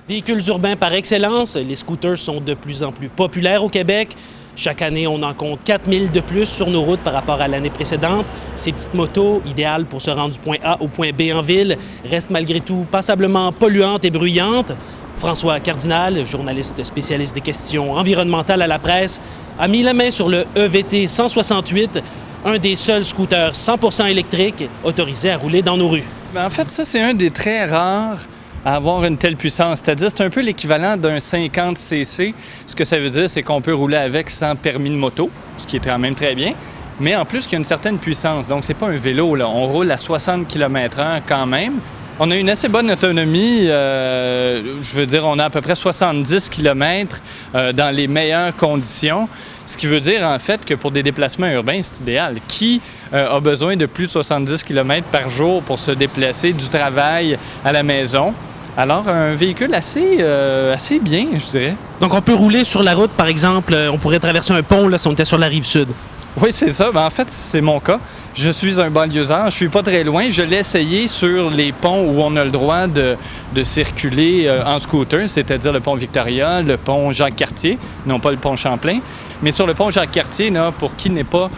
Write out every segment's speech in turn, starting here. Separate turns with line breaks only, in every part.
Véhicules urbains par excellence, les scooters sont de plus en plus populaires au Québec. Chaque année, on en compte 4000 de plus sur nos routes par rapport à l'année précédente. Ces petites motos, idéales pour se rendre du point A au point B en ville, restent malgré tout passablement polluantes et bruyantes. François Cardinal, journaliste spécialiste des questions environnementales à la presse, a mis la main sur le EVT 168, un des seuls scooters 100% électriques autorisés à rouler dans nos rues.
En fait, ça, c'est un des très rares à avoir une telle puissance. C'est-à-dire, c'est un peu l'équivalent d'un 50 cc. Ce que ça veut dire, c'est qu'on peut rouler avec sans permis de moto, ce qui est quand même très bien. Mais en plus, il y a une certaine puissance. Donc, c'est pas un vélo, là. On roule à 60 km/h quand même. On a une assez bonne autonomie. Je veux dire, on a à peu près 70 km dans les meilleures conditions. Ce qui veut dire, en fait, que pour des déplacements urbains, c'est idéal. Qui a besoin de plus de 70 km par jour pour se déplacer du travail à la maison? Alors, un véhicule assez bien, je dirais.
Donc, on peut rouler sur la route, par exemple, on pourrait traverser un pont là, si on était sur la rive sud.
Oui, c'est ça. En fait, c'est mon cas. Je suis un banlieusard. Je suis pas très loin. Je l'ai essayé sur les ponts où on a le droit de circuler en scooter, c'est-à-dire le pont Victoria, le pont Jacques-Cartier, non pas le pont Champlain. Mais sur le pont Jacques-Cartier, là, pour qui n'est pas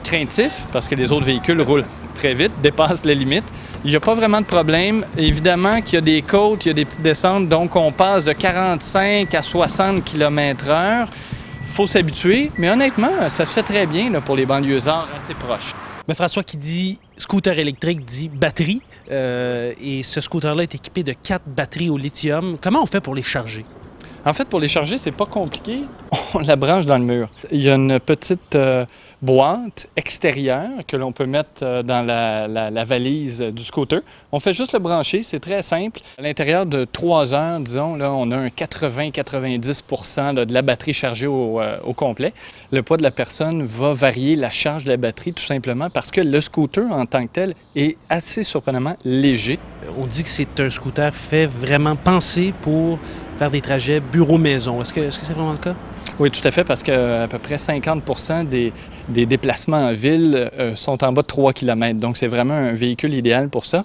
craintif, parce que les autres véhicules roulent très vite, dépassent les limites, il n'y a pas vraiment de problème. Évidemment qu'il y a des côtes, il y a des petites descentes, donc on passe de 45 à 60 km/h. Il faut s'habituer, mais honnêtement, ça se fait très bien là, pour les banlieusards assez proches.
Mais François, qui dit scooter électrique, dit batterie. Et ce scooter-là est équipé de 4 batteries au lithium. Comment on fait pour les charger?
En fait, pour les charger, c'est pas compliqué. On la branche dans le mur. Il y a une petite boîte extérieure que l'on peut mettre dans la valise du scooter. On fait juste le brancher, c'est très simple. À l'intérieur de 3 heures, disons, là, on a un 80-90% de la batterie chargée au complet. Le poids de la personne va varier la charge de la batterie tout simplement parce que le scooter en tant que tel est assez surprenamment léger.
On dit que c'est un scooter fait vraiment pensé pour faire des trajets bureau-maison. Est-ce que c'est vraiment le cas?
Oui, tout à fait, parce qu'à peu près 50% des déplacements en ville sont en bas de 3 km. Donc, c'est vraiment un véhicule idéal pour ça.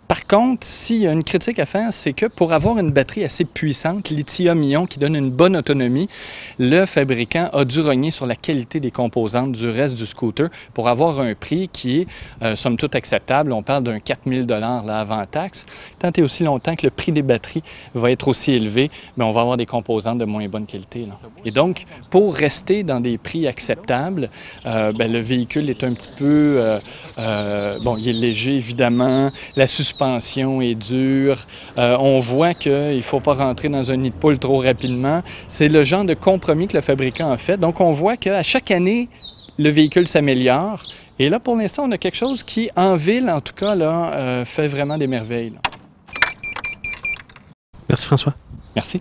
Par contre, s'il y a une critique à faire, c'est que pour avoir une batterie assez puissante, lithium-ion, qui donne une bonne autonomie, le fabricant a dû rogner sur la qualité des composantes du reste du scooter pour avoir un prix qui est, somme toute, acceptable. On parle d'un 4000 $ là, avant taxe. Tant et aussi longtemps que le prix des batteries va être aussi élevé, bien, on va avoir des composantes de moins bonne qualité, là. Et donc, pour rester dans des prix acceptables, bien, le véhicule est un petit peu... bon, il est léger, évidemment. La suspension est dure. On voit qu'il ne faut pas rentrer dans un nid de poule trop rapidement. C'est le genre de compromis que le fabricant a fait. Donc, on voit qu'à chaque année, le véhicule s'améliore. Et là, pour l'instant, on a quelque chose qui, en ville, en tout cas, là, fait vraiment des merveilles, là.
Merci François.
Merci.